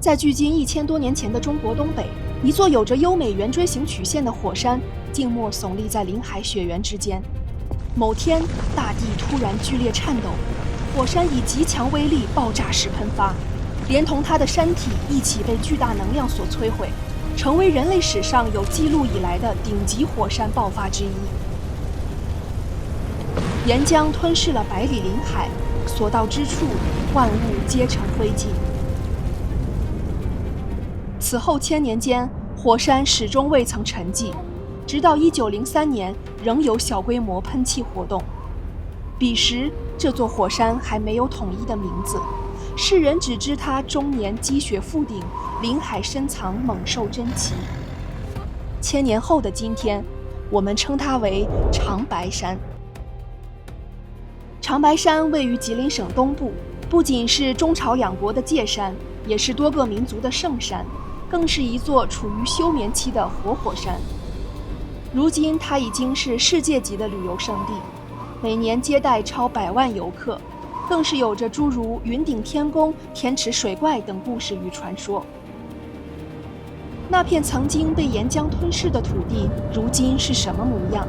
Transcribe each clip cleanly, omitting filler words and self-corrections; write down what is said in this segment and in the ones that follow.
在距今1000多年前的中國東北，一座有着优美圆锥形曲线的火山，静默耸立在林海雪原之间。某天，大地突然剧烈顫抖，火山以极强威力爆炸式噴發，连同它的山體一起被巨大能量所摧毁，成為人類史上有記錄以來的頂級火山爆發之一。岩漿吞噬了百里林海，所到之处，万物皆成灰燼。此後1000年間，火山始終未曾沉寂，直到1903年，仍有小規模噴氣活動。彼時，這座火山還沒有統一的名字，世人只知它終年積雪覆頂，林海深藏猛獸珍奇。1000年後的今天，我們稱它為長白山。長白山位於吉林省東部，不僅是中朝两國的界山，也是多個民族的聖山，更是一座處於休眠期的活火山。如今，它已經是世界級的旅遊勝地，每年接待超100萬遊客，更是有着諸如雲頂天宮、天池水怪等故事與傳說。那片曾經被岩漿吞噬的土地，如今是什麼模樣？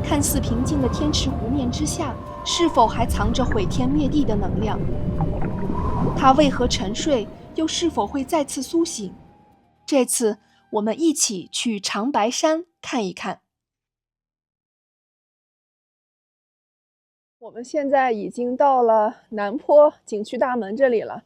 看似平靜的天池湖面之下，是否還藏着毀天滅地的能量？它為何沉睡，又是否會再次甦醒？這次，我們一起去長白山看一看。我們現在已經到了南坡景区大門这裡了，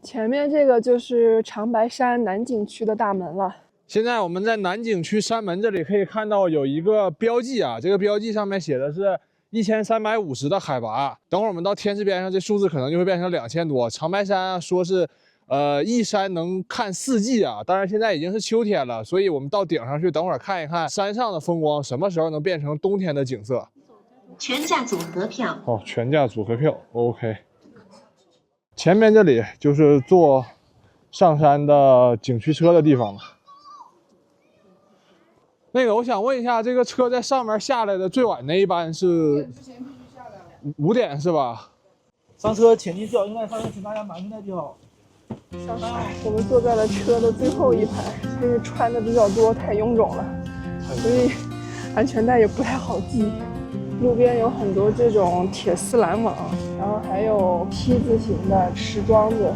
前面這個就是長白山南景區的大門了。現在我們在南景區山門這裡可以看到有一個標記啊，這個標記上面寫的是1350的海拔。等會兒我們到天池邊上，這數字可能就會變成2000多。長白山啊，說是一山能看4季啊，當然現在已經是秋天了，所以我們到頂上去，等會兒看一看山上的風光什麼時候能變成冬天的景色。全價組合票。哦，全價組合票 ，OK。前面這裡就是坐上山的景区車的地方了。那個，我想問一下，這個車在上面下來的最晚那一班是5點是吧？上車前期叫，现在上车请大家满分带系好。上山，我们坐在了車的最後一排，因為穿的比較多，太臃腫了，所以安全帶也不太好繫。路邊有很多這種鐵絲攔網，然後還有 T 字形的石樁子，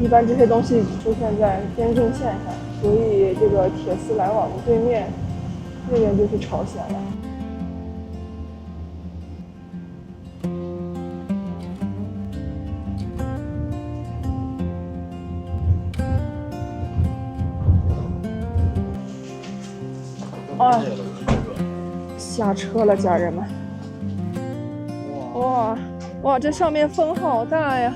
一般這些東西出現在邊境線上，所以這個鐵絲攔網的對面，那邊就是朝鮮了。啊，下車了，家人们！哇，这上面風好大呀！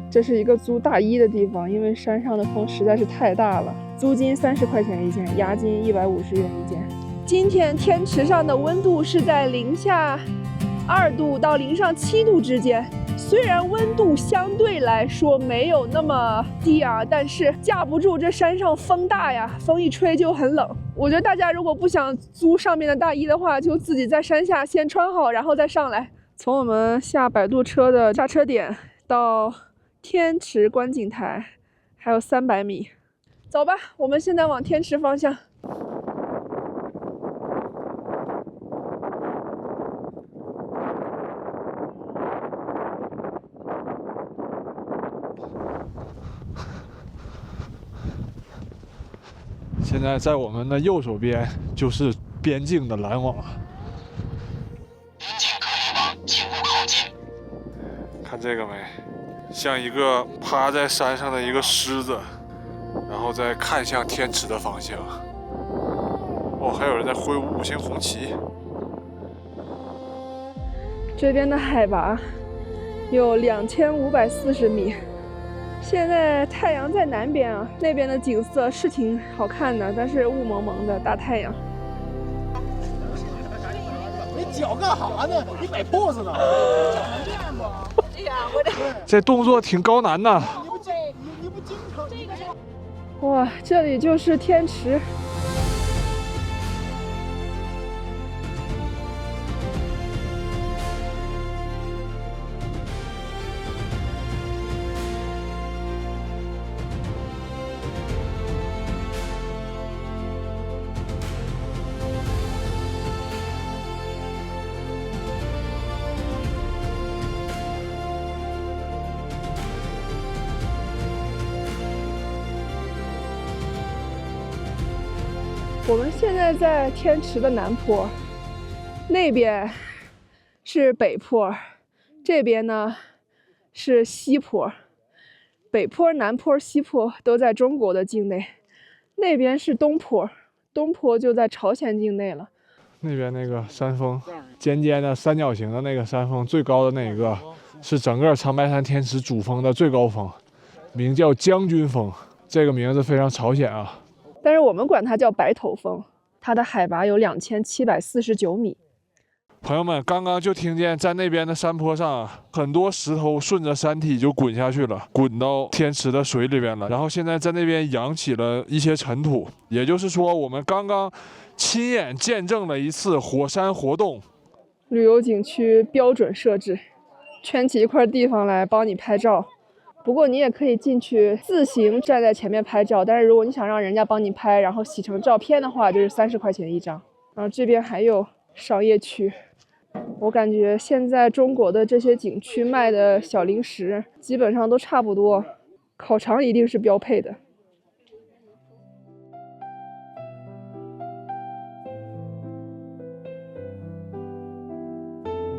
這是一個租大衣的地方，因為山上的風實在是太大了。租金30塊錢一件，押金150元一件。今天天池上的溫度是在零下2度到零上7度之間。雖然溫度相對來說沒有那麼低啊，但是架不住這山上風大呀，風一吹就很冷。我覺得大家如果不想租上面的大衣的話，就自己在山下先穿好，然後再上來。從我們下擺渡車的下車點到天池觀景台還有300米。走吧，我們現在往天池方向。现在在我们的右手边就是边境的拦网，边境可以吗？请勿靠近。看这个没？像一个趴在山上的一个獅子，然後再看向天池的方向。哦，還有人在揮舞5星紅旗。這邊的海拔有2540米。現在太陽在南邊啊，那邊的景色是挺好看的，但是霧蒙蒙的大太陽。你腳幹啥呢？你擺 pose 呢？這動作挺高難的。你不經常。哇，這裡就是天池。我们现在在天池的南坡，那边是北坡，这边呢是西坡。北坡、南坡、西坡都在中国的境内，那边是东坡，东坡就在朝鮮境内了。那边那个山峰，尖尖的三角形的那个山峰，最高的那一个是整个长白山天池主峰的最高峰，名叫将軍峰，這個名字非常朝鮮啊。但是我們管它叫白頭峰，它的海拔有2749米。朋友們，剛剛就聽見在那邊的山坡上，很多石頭順着山體就滾下去了，滾到天池的水裡邊了。然後現在在那邊揚起了一些塵土，也就是說，我們剛剛親眼見證了一次火山活動。旅遊景區標準設置，圈起一塊地方來幫你拍照。不過你也可以進去自行站在前面拍照，但是如果你想讓人家幫你拍，然後洗成照片的話，就是30塊錢一張。然後這邊還有商業區。我感覺現在中國的這些景區賣的小零食基本上都差不多，烤腸一定是標配的。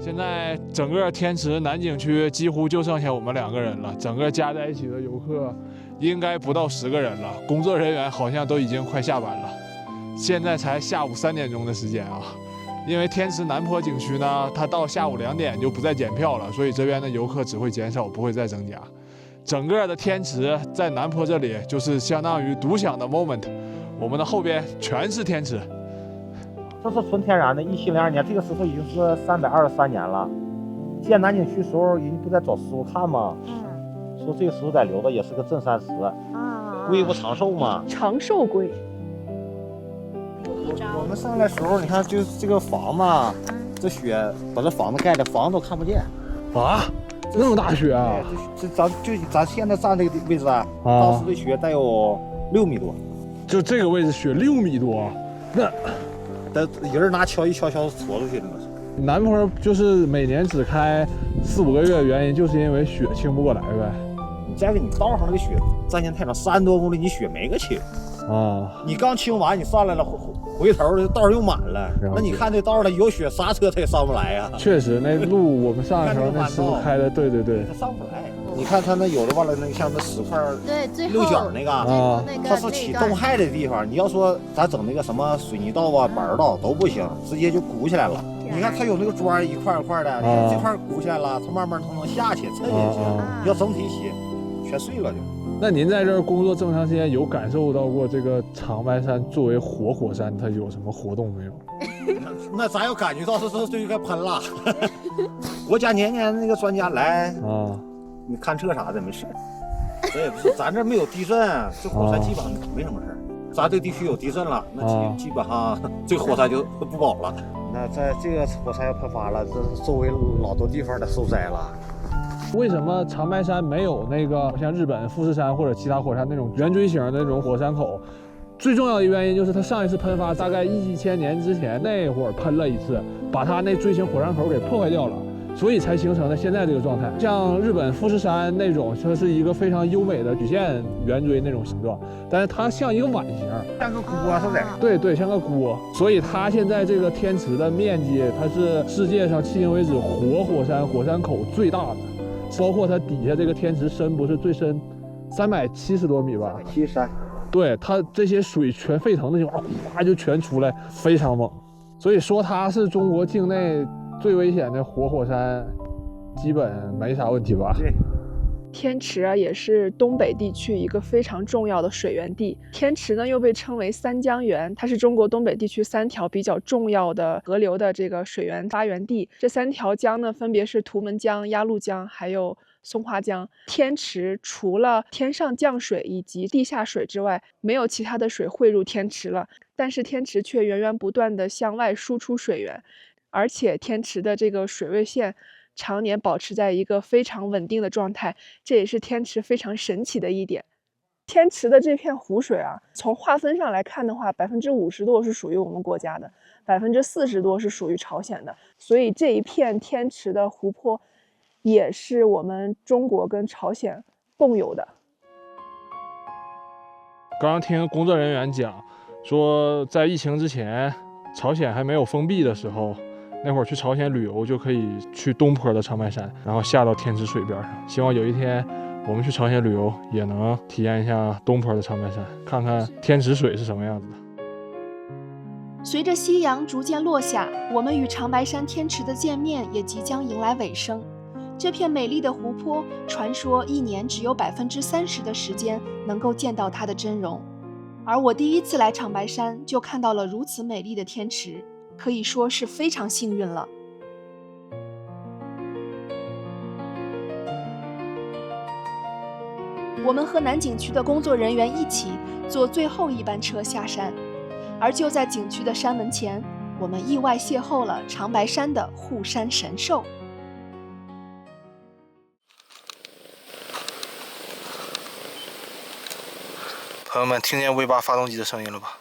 現在整個天池南景區幾乎就剩下我們2個人了，整個加在一起的遊客應該不到10個人了，工作人員好像都已經快下班了。現在才下午3點鐘的時間啊。因為天池南坡景區呢，它到下午2點就不再檢票了，所以這邊的遊客只會減少，不會再增加。整個的天池在南坡這裡就是相當於獨享的 moment， 我們的後邊全是天池。這是純天然的，1702年，這個石頭已經是323年了。建南景區時候，人家不在找師傅看嗎？說這個石頭在留的也是個鎮山石，龜不長壽嘛。長壽龜。我們上來時候，你看就是這個房子，這雪把這房子蓋的，房子都看不見。啊，那麼大雪啊！咱現在站這個位置啊，當時的雪得有6米多。就這個位置雪6米多，那人拿鍬一鍬鍬戳出去了。南坡就是每年只開4、5個月的原因，就是因為雪清不過來唄。再給你道上那個雪戰線太長，3多公里，你雪沒個清。啊，你剛清完，你上來了，回頭這道又滿了。那你看這道了，有雪剎車它也上不來呀。確實，那路我們上的時候那師傅開的，對對對，它上不來。你看它那有的完了，那像那石塊六角那個啊，它是起凍害的地方。你要說咱整那個什麼水泥道啊、板道都不行，直接就鼓起來了。你看它有那個磚一塊一塊的，這塊鼓起來了，它慢慢它能下去，沉下去。要整體起，全碎了就。那您在這兒工作這麼長時間，有感受到過這個長白山作為活火山，它有什麼活動沒有？那咱要感覺到是就應該噴了。我家年年那個專家來啊，你看測啥的沒事。這也不是，咱這沒有地震，這火山基本上沒什麼事。咱這地區有地震了，那基本上這火山就不保了。那在這個火山要噴發了，這周圍老多地方都受災了。為什麼長白山沒有那個像日本富士山或者其他火山那種圓錐形的那種火山口？最重要的原因就是它上一次噴發大概1000年之前那會兒噴了一次，把它那錐形火山口給破壞掉了，所以才形成了現在這個狀態。像日本富士山那種，它是一個非常優美的曲線圓錐那種形狀，但是它像一個碗形，像個鍋似的。對對，像個鍋。所以它現在這個天池的面積，它是世界上迄今為止活火山火山口最大的。包括它底下這個天池深不是最深，370多米吧？373。對，它這些水全沸騰的情況，嘩就全出來，非常猛。所以說它是中國境內最危險的活火山，基本沒啥問題吧？天池啊，也是東北地區一個非常重要的水源地。天池呢，又被稱為三江源，它是中國東北地區3條比較重要的河流的這個水源發源地。這3條江呢，分別是圖們江、鴨綠江，還有松花江。天池除了天上降水以及地下水之外，沒有其他的水匯入天池了。但是天池卻源源不斷地向外輸出水源，而且天池的這個水位線常年保持在一個非常穩定的狀態，這也是天池非常神奇的一點。天池的這片湖水啊，從劃分上來看的話，50%多是屬於我們國家的，40%多是屬於朝鮮的，所以這一片天池的湖泊也是我們中國跟朝鮮共有的。剛剛聽工作人員講，說在疫情之前，朝鮮还没有封閉的时候，那会儿去朝鲜旅游就可以去东坡的长白山，然后下到天池水边上。希望有一天我们去朝鲜旅游也能体验一下东坡的长白山，看看天池水是什麼樣子的。隨着夕陽逐漸落下，我們與長白山天池的見面也即將迎來尾聲。這片美麗的湖泊，傳說一年只有30%的時間能夠見到它的真容。而我第一次來長白山就看到了如此美麗的天池，可以說是非常幸運了。我們和南景區的工作人員一起坐最後一班車下山，而就在景區的山門前，我們意外邂逅了長白山的護山神獸。朋友們，聽見 V8 發動機的聲音了吧？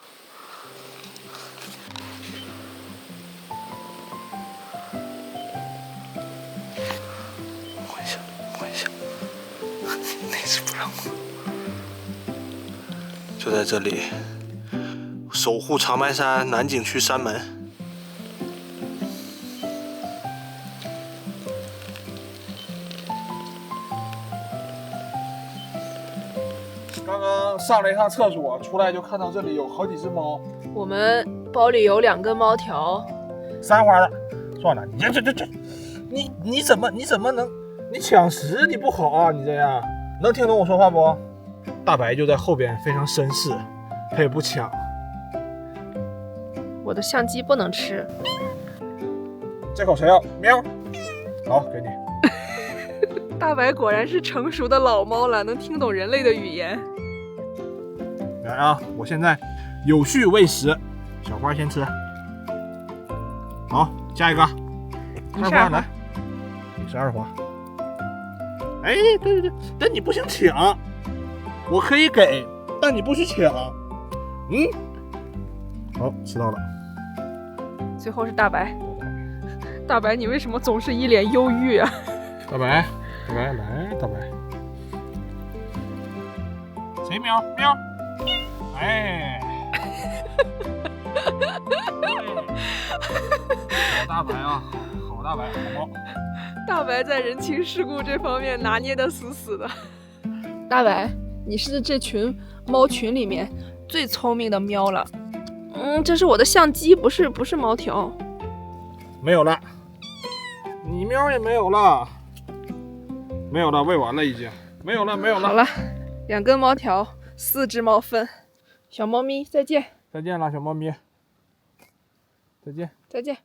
摸一下，那次不让摸。就在这里，守護長白山南景區山門。剛剛上了一趟廁所，出來就看到這裡有好幾隻貓。我們包裡有2根貓條，三花的，算了，你怎麼能，你搶食你不好啊，你这樣能聽懂我說話不？大白就在後邊非常紳士，他也不搶。我的相機不能吃。這口誰要？喵。好，給你。大白果然是成熟的老貓了，能聽懂人類的語言。來啊，我現在有序餵食，小花先吃。好，下一個。二花來，你是二花。哎，對，但你不想搶，我可以給，但你不許搶。好，吃到了。最後是大白。大白，你為什麼總是一臉憂鬱啊？大白，來，大白。誰喵？哎，好大白啊，好大白，好猫。大白在人情世故這方面拿捏得死死的。大白，你是這群貓群裡面最聰明的喵了。這是我的相機，不是貓條。沒有了，你喵也沒有了，沒有了，餵完了已經，沒有了。好了，2根貓條，4隻貓糞。小貓咪再見。再見了，小貓咪。再見。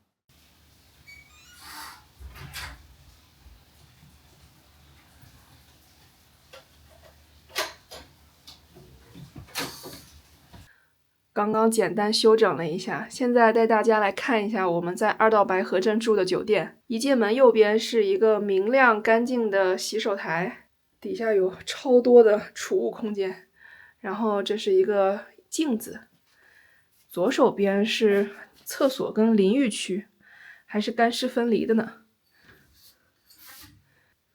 剛剛簡單休整了一下，現在帶大家來看一下我們在二道白河鎮住的酒店。一進門右邊是一個明亮乾淨的洗手台，底下有超多的儲物空間。然後這是一個鏡子，左手邊是廁所跟淋浴區，還是乾濕分離的呢。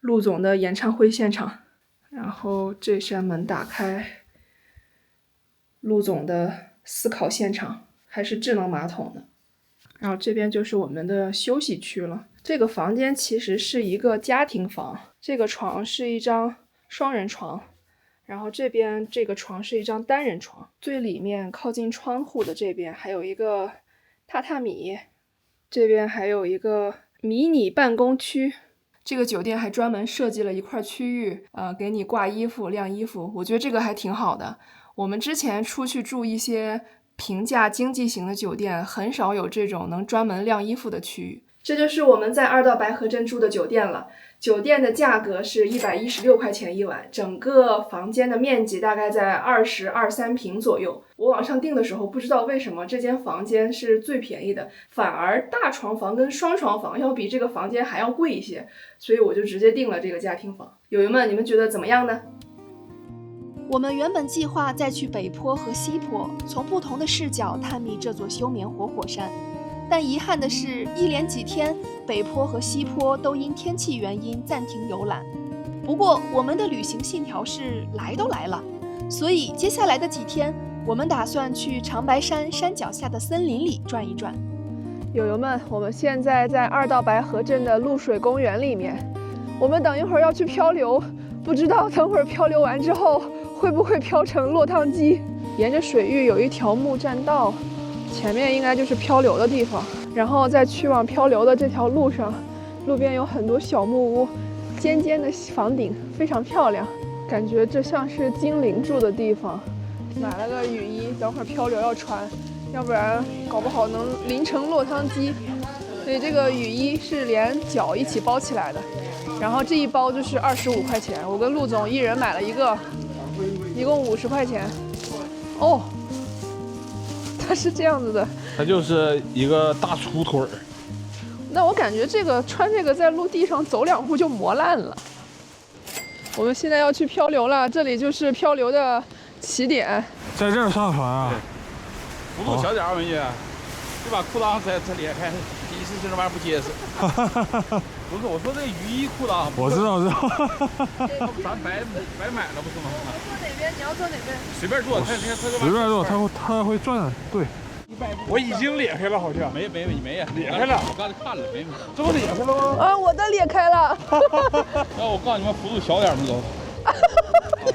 陸總的演唱會現場，然後這扇門打開，陸總的思考現場，還是智能馬桶呢。然後這邊就是我們的休息區了。這個房間其實是一個家庭房，這個床是一張雙人床，然後這邊這個床是一張單人床。最裡面靠近窗戶的這邊還有一個榻榻米，這邊還有一個迷你辦公區。這個酒店還專門設計了一塊區域，給你掛衣服、晾衣服，我覺得這個還挺好的。我們之前出去住一些平價經濟型的酒店，很少有這種能專門晾衣服的區域。這就是我們在二道白河鎮住的酒店了。酒店的價格是116塊錢一晚，整個房間的面積大概在23平左右。我網上訂的時候不知道為什麼這間房間是最便宜的，反而大床房跟雙床房要比這個房間還要貴一些，所以我就直接訂了這個家庭房。友友們，你們覺得怎麼樣呢？我們原本計劃再去北坡和西坡，從不同的視角探秘這座休眠活火山。但遺憾的是，一連幾天，北坡和西坡都因天氣原因暫停遊覽。不過，我們的旅行信條是來都來了，所以接下來的幾天，我們打算去長白山山腳下的森林裡轉一轉。友友們，我們現在在二道白河鎮的露水公園裡面。我們等一會兒要去漂流，不知道等会兒漂流完之後會不會漂成落湯雞。沿着水域有一條木栈道，前面應該就是漂流的地方。然後在去往漂流的這條路上，路邊有很多小木屋，尖尖的房頂，非常漂亮，感覺這像是精靈住的地方。買了個雨衣，等會兒漂流要穿，要不然搞不好能淋成落湯雞。所以這個雨衣是連腳一起包起來的，然後這一包就是25塊錢，我跟陸總一人買了一個，一共50塊錢。哦，它是這樣子的，它就是一個大粗腿儿。那我感觉这个穿这个在陆地上走2步就磨烂了。我们现在要去漂流了，这里就是漂流的起点。在这儿上船啊？幅度小点儿，文姐，就把裤裆才裂開，第一次这玩意儿不結實。不是，我說這雨衣褲裆。我知道，我知道。咱白買了不是嗎？坐哪邊？你要坐哪邊？隨便坐，他隨便坐，他會轉。對。我已經裂開了，好像。沒呀，裂開了。我剛才看了，沒。這不裂開了嗎？啊，我的裂開了。那我告訴你們，幅度小點的都。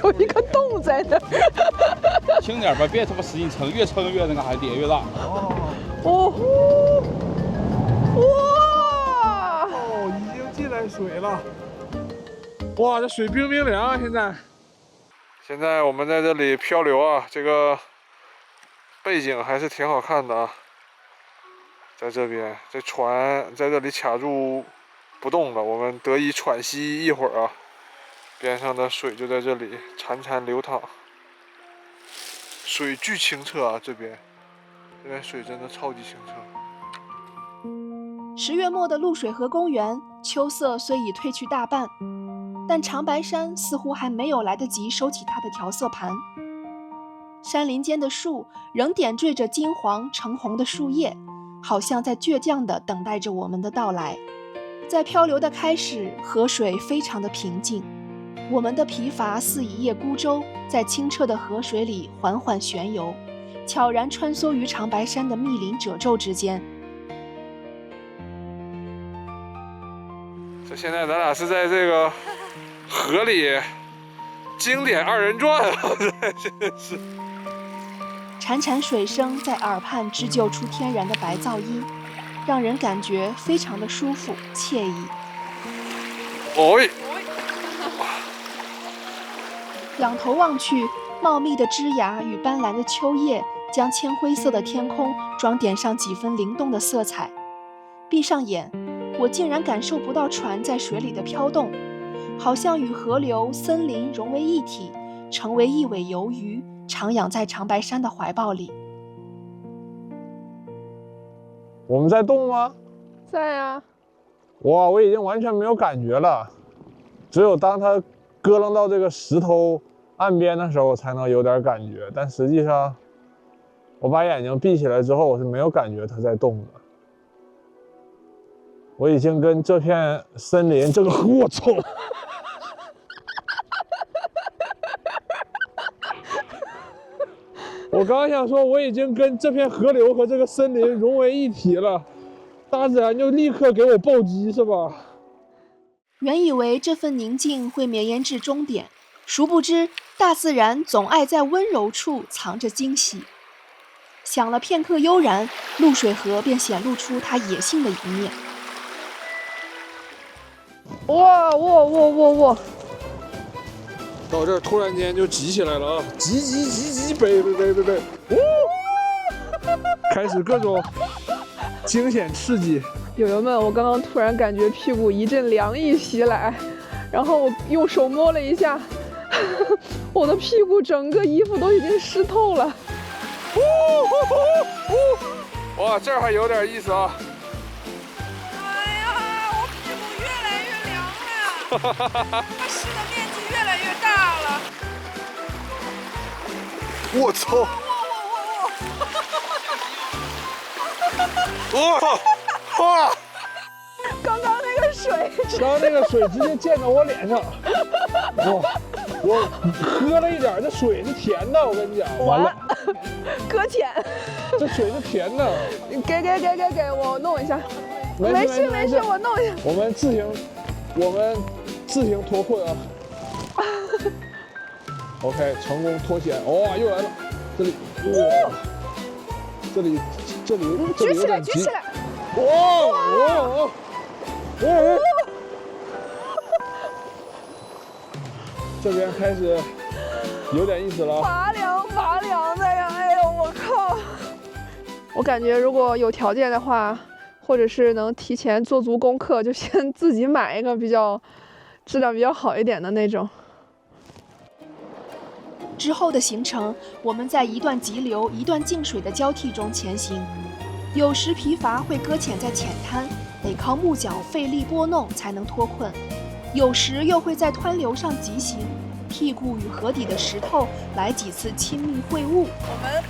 有一個洞在那兒。輕點吧，別他媽使勁撐，越撐越那個還裂越大。哦。哇！哦，已經進來水了。哇，這水冰冰涼啊！現在我們在這裡漂流啊，這個背景還是挺好看的啊。在這邊，這船在這裡卡住不動了，我們得以喘息一會兒啊。邊上的水就在這裡潺潺流淌，水巨清澈啊！這邊水真的超級清澈。10月末的露水河公園，秋色雖已褪去大半，但長白山似乎還沒有來得及收起它的調色盤。山林間的樹仍點綴着金黃橙紅的樹葉，好像在倔強地等待着我們的到來。在漂流的開始，河水非常的平靜，我們的皮筏似一葉孤舟，在清澈的河水裡緩緩旋游，悄然穿梭於長白山的密林褶皺之間。這現在咱倆是在這個河裡經典2人轉啊！真的是。潺潺水聲在耳畔織就出天然的白噪音，讓人感覺非常的舒服愜意。哦。仰頭望去，茂密的枝椏與斑斕的秋葉將鉛灰色的天空裝點上幾分靈動的色彩。閉上眼，我竟然感受不到船在水裡的飄動，好像與河流、森林融為一體，成為一尾游魚，徜徉在長白山的懷抱裡。我們在動嗎？在啊。哇，我已經完全沒有感覺了，只有當它咯楞到這個石頭岸邊的時候，我才能有點感覺。但實際上，我把眼睛閉起來之後，我是沒有感覺它在動的。我已經跟這片森林，這個我操！我剛想說，我已經跟這片河流和這個森林融為一體了，大自然就立刻給我暴擊，是吧？原以為這份寧靜會綿延至終點，殊不知大自然總愛在溫柔處藏着驚喜。想了片刻悠然，露水河便顯露出它野性的一面。哇！到這兒突然間就急起來了啊！急，背，開始各種驚險刺激。友友們，我剛剛突然感覺屁股一陣涼意襲來，然後我用手摸了一下，我的屁股整個衣服都已經濕透了。哇，這兒還有點意思啊！哎呀，我屁股越來越涼了，它濕的面積越來越大了。我操！哇！剛剛那個水直接濺到我臉上。哇！我喝了一点，这水是甜的，我跟你讲。完了，搁浅。这水是甜的。给，我弄一下。没事，我弄一下。我们自行脱困啊。OK， 成功脱险。哇，又来了，这里，哇，这里举起来，举起来。哇！这边开始有点意思了。拔凉的呀！哎呦，我靠！我感觉如果有条件的话，或者是能提前做足功課，就先自己買一个質量比較好一點的那種。之後的行程，我們在一段急流、一段靜水的交替中前行，有時疲乏會擱淺在淺灘，得靠木腳費力撥弄才能脫困；有時又會在湍流上疾行，屁股與河底的石頭來幾次親密會晤。我們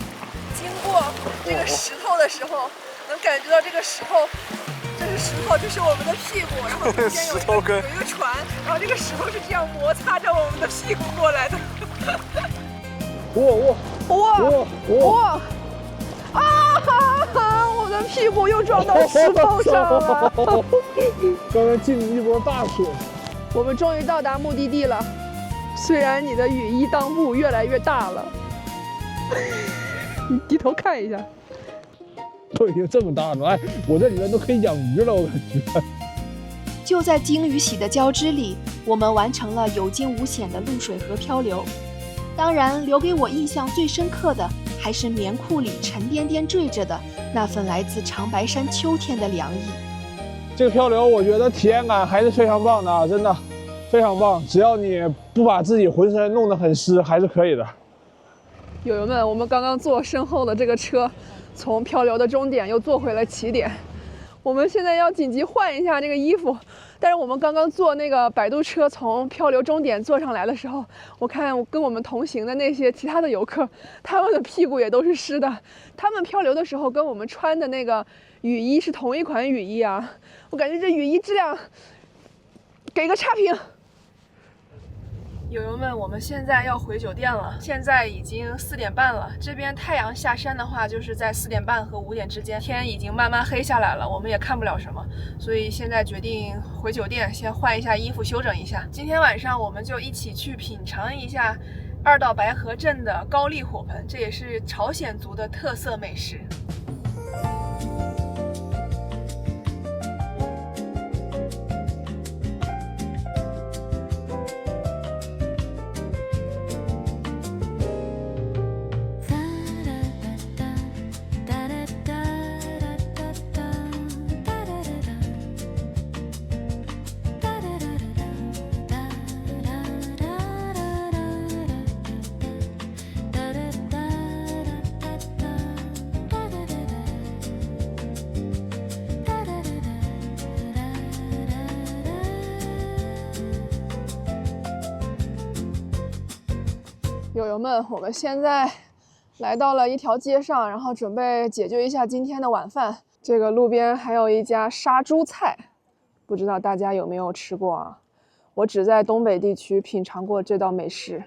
經過這個石頭的時候，能感覺到這個石頭。這是石頭，這是我們的屁股，然後中間有一個船，然後這個石頭是這樣摩擦着我們的屁股過來的。哇！啊！我的屁股又撞到石頭上了。剛剛進了一波大水。我們終於到達目的地了，雖然你的雨衣襠布越來越大了。你低頭看一下。都已經這麼大了，哎，我這裡面都可以養魚了，我感覺。就在驚與喜的交織裡，我們完成了有驚無險的露水河漂流。當然，留給我印象最深刻的，還是棉褲裡沉甸甸墜着的那份來自長白山秋天的涼意。這個漂流，我覺得體驗感還是非常棒的，真的非常棒。只要你不把自己渾身弄得很濕，還是可以的。友友們，我們剛剛坐身後的這個車，從漂流的終點又坐回了起點。我們現在要緊急換一下這個衣服，但是我們剛剛坐那個擺渡車從漂流終點坐上來的時候，我看跟我們同行的那些其他的遊客，他們的屁股也都是濕的。他們漂流的時候跟我們穿的那個雨衣是同一款雨衣啊，我感覺這雨衣質量給個差評。友友們，我們現在要回酒店了，現在已經4點半了。這邊太陽下山的話，就是在4點半和5點之間，天已經慢慢黑下來了，我們也看不了什麼，所以現在決定回酒店，先換一下衣服，休整一下。今天晚上我們就一起去品嘗一下二道白河鎮的高麗火盆，這也是朝鮮族的特色美食。友友們，我們現在來到了一條街上，然後準備解決一下今天的晚飯。這個路邊還有一家殺豬菜，不知道大家有沒有吃過啊？我只在東北地區品嘗過這道美食。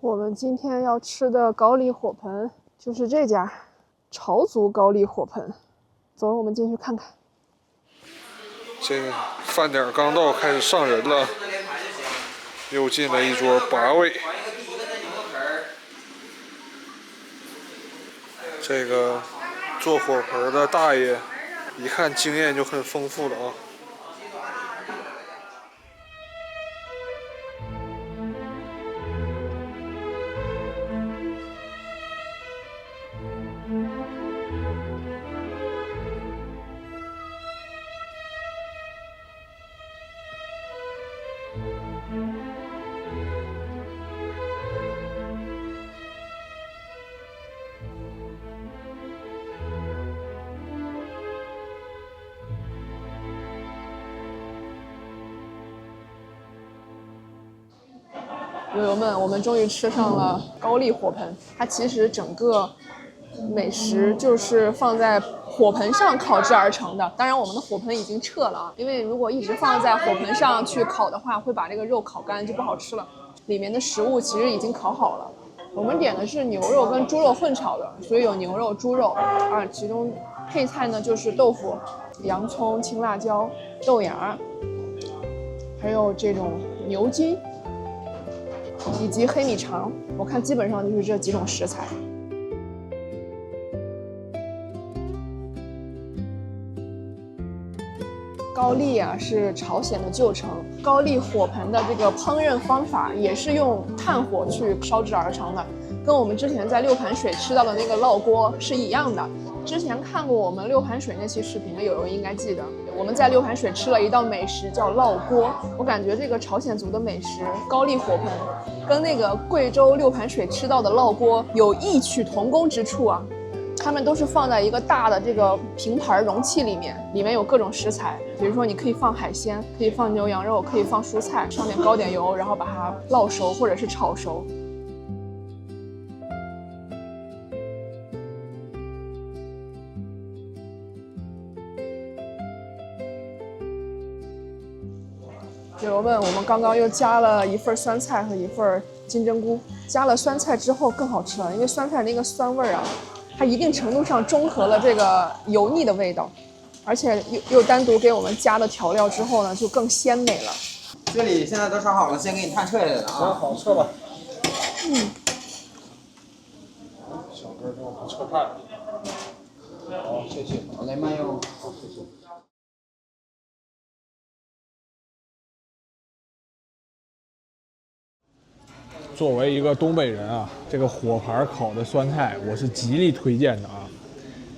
我們今天要吃的高麗火盆就是這家朝族高麗火盆。走，我們進去看看。這個飯點剛到，開始上人了，又進了一桌8位。這個做火盆的大爺，一看經驗就很豐富了啊。友友們，我們終於吃上了高麗火盆。它其實整個美食就是放在火盆上烤制而成的。當然，我們的火盆已經撤了啊，因為如果一直放在火盆上去烤的話，會把這個肉烤乾，就不好吃了。裡面的食物其實已经烤好了。我们点的是牛肉跟猪肉混炒的，所以有牛肉、猪肉啊。其中配菜呢就是豆腐、洋葱、青辣椒、豆芽，还有这种牛筋以及黑米肠。我看基本上就是这几种食材。高丽啊是朝鲜的旧城，高丽火盆的这个烹饪方法也是用炭火去烧制而成的，跟我们之前在六盘水吃到的那個烙鍋是一樣的。之前看過我們六盤水那期視頻的友友應該記得，我們在六盤水吃了一道美食叫烙鍋。我感覺這個朝鮮族的美食高麗火盆跟那個貴州六盤水吃到的烙鍋有異曲同工之處啊。它們都是放在一個大的這個平盤容器裡面，裡面有各種食材，比如說你可以放海鮮，可以放牛羊肉，可以放蔬菜，上面澆點油，然後把它烙熟或者是炒熟。有人問我們剛剛又加了一份酸菜和一份金針菇，加了酸菜之後更好吃了，因為酸菜那個酸味啊，它一定程度上中和了這個油膩的味道，而且又單獨給我們加了調料之後呢，就更鮮美了。這裡現在都燒好了，先給你探測一下啊。好，測吧。小哥給我們測菜。好，謝謝。好嘞，慢用。好，謝謝。作為一個東北人啊，這個火盤烤的酸菜我是極力推薦的啊！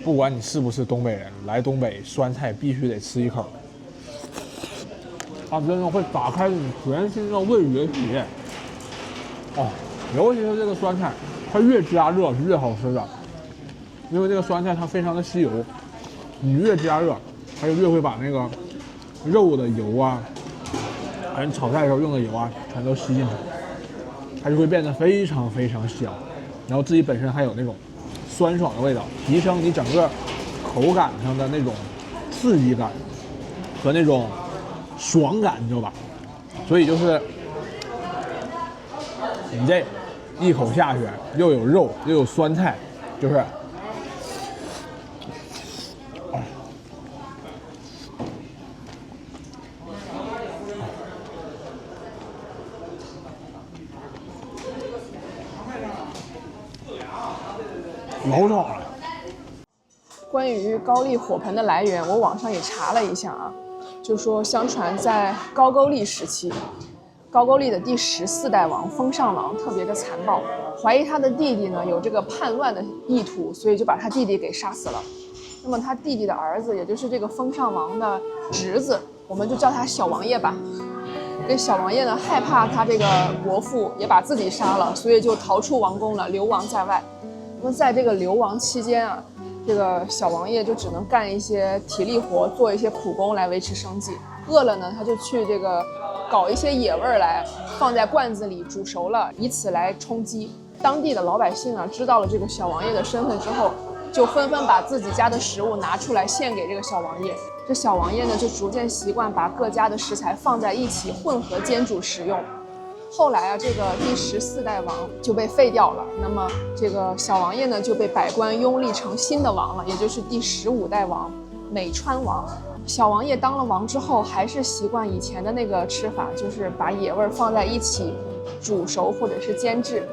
不管你是不是東北人，來東北酸菜必須得吃一口。它真的會打開你全新的味覺體驗。哦，尤其是這個酸菜，它越加熱是越好吃的，因為這個酸菜它非常的吸油，你越加熱，它就越會把那個肉的油啊，還有你炒菜的時候用的油啊，全都吸進去。它就會變得非常非常香，然後自己本身還有那種酸爽的味道，提升你整個口感上的那種刺激感和那種爽感，你知道吧？所以就是你這一口下去，又有肉又有酸菜，就是老爽了。關於高麗火盆的來源，我網上也查了一下啊，就說相傳在高句麗時期，高句麗的第14代王封上王特別的殘暴，懷疑他的弟弟呢有這個叛亂的意圖，所以就把他弟弟給殺死了。那麼他弟弟的兒子，也就是這個封上王的侄子，我們就叫他小王爺吧。這小王爺呢害怕他這個國父也把自己殺了，所以就逃出王宮了，流亡在外。那麼在這個流亡期間啊，這個小王爺就只能幹一些體力活，做一些苦工來維持生計。餓了呢，他就去這個搞一些野味兒來，放在罐子裡煮熟了，以此來充飢。當地的老百姓啊，知道了這個小王爺的身份之後，就紛紛把自己家的食物拿出來獻給這個小王爺。這小王爺呢，就逐漸習慣把各家的食材放在一起混合煎煮食用。後來啊，這個第14代王就被廢掉了，那麼這個小王爺呢就被百官擁立成新的王了，也就是第15代王美川王。小王爺當了王之後，還是習慣以前的那個吃法，就是把野味放在一起煮熟或者是煎制。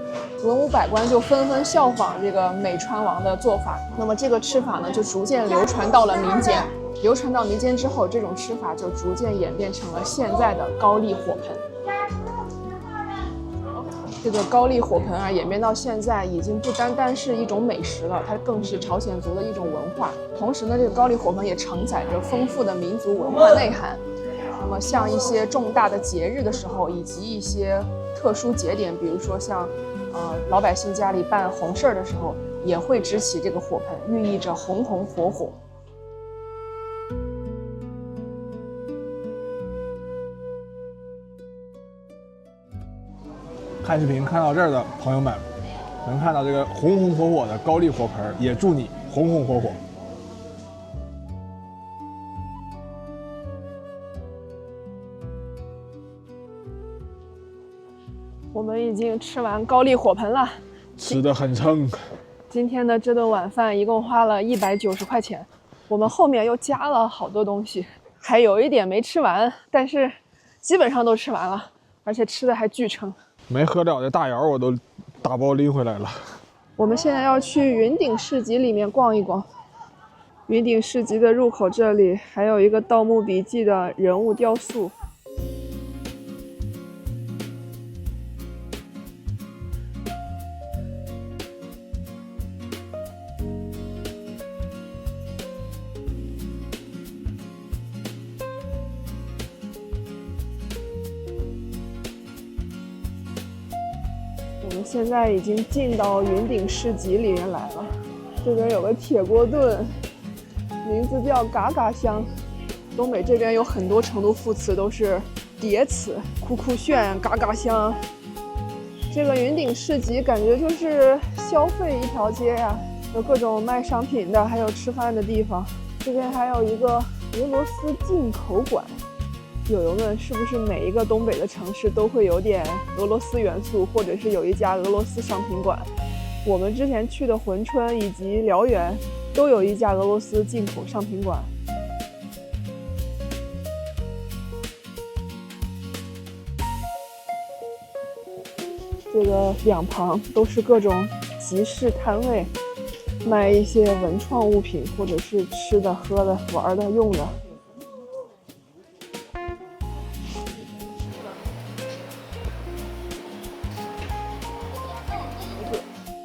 文武百官就紛紛效仿這個美川王的做法，那麼這個吃法呢就逐漸流傳到了民間。流傳到民間之後，這種吃法就逐漸演變成了現在的高麗火盆。這個高麗火盆啊，演變到現在已經不單單是一種美食了，它更是朝鮮族的一種文化。同時呢，這個高麗火盆也承載着豐富的民族文化內涵。那麼像一些重大的節日的時候，以及一些特殊節點，比如說像老百姓家裡辦紅事兒的時候，也會支起這個火盆，寓意着紅紅火火。看視頻看到這兒的朋友們，能看到這個紅紅火火的高麗火盆，也祝你紅紅火火。我們經吃完高丽火盆了，吃得很撑。今天的这顿晚饭一共花了190块钱，我们后面又加了好多东西，还有一点没吃完，但是基本上都吃完了，而且吃的还巨撑。没喝了的大窑我都打包拎回来了。我们现在要去云顶市集里面逛一逛。云顶市集的入口这里还有一個《盗墓筆記》的人物雕塑。我们现在已經進到雲頂市集裡面來了，這邊有個鐵鍋燉，名字叫嘎嘎香。東北這邊有很多成都副詞都是疊詞，酷酷炫、嘎嘎香。這個雲頂市集感覺就是消費一條街呀，有各種賣商品的，還有吃飯的地方。這邊還有一個俄羅斯進口館。友友們，是不是每一個東北的城市都會有點俄羅斯元素，或者是有一家俄羅斯商品館？我們之前去的珲春以及遼源都有一家俄羅斯進口商品館。這個兩旁都是各種集市攤位，賣一些文創物品，或者是吃的、喝的、玩的、用的。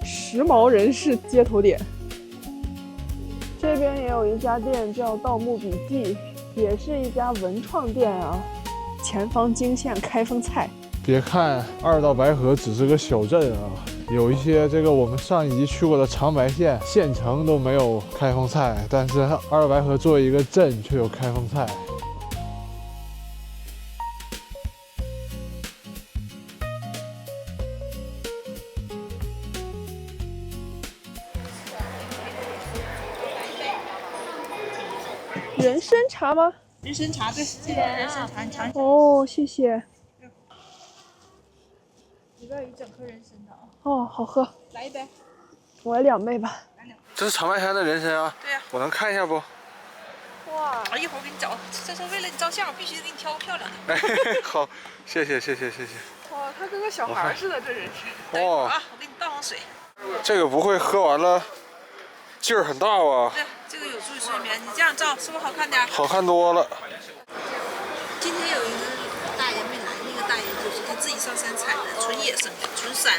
時髦人士街頭點，這邊也有一家店叫《盜墓筆記》，也是一家文創店啊。前方驚現開封菜。別看二道白河只是個小鎮啊，有一些這個我們上一集去過的長白縣縣城都沒有開封菜，但是二道白河作為一個鎮卻有開封菜。人参茶嗎？人參茶，對，這個人參茶，你嘗嘗。哦，謝謝。裡邊有一整顆人參的啊。哦，好喝。來一杯。我來2杯吧。這是長白山的人參啊？對呀。我能看一下不？哇！一會兒我給你找，這是為了你照相，我必須得給你挑個漂亮的。哎，好，謝謝謝謝謝謝。哇，它跟個小孩似的，這人參。等一會兒啊，我給你倒上水。這個不會喝完了勁兒很大吧？對，這個有助於睡眠。你這樣照是不是好看點？好看多了。今天有一個大爺沒來，那個大爺就是他自己上山採的，純野生的，純山。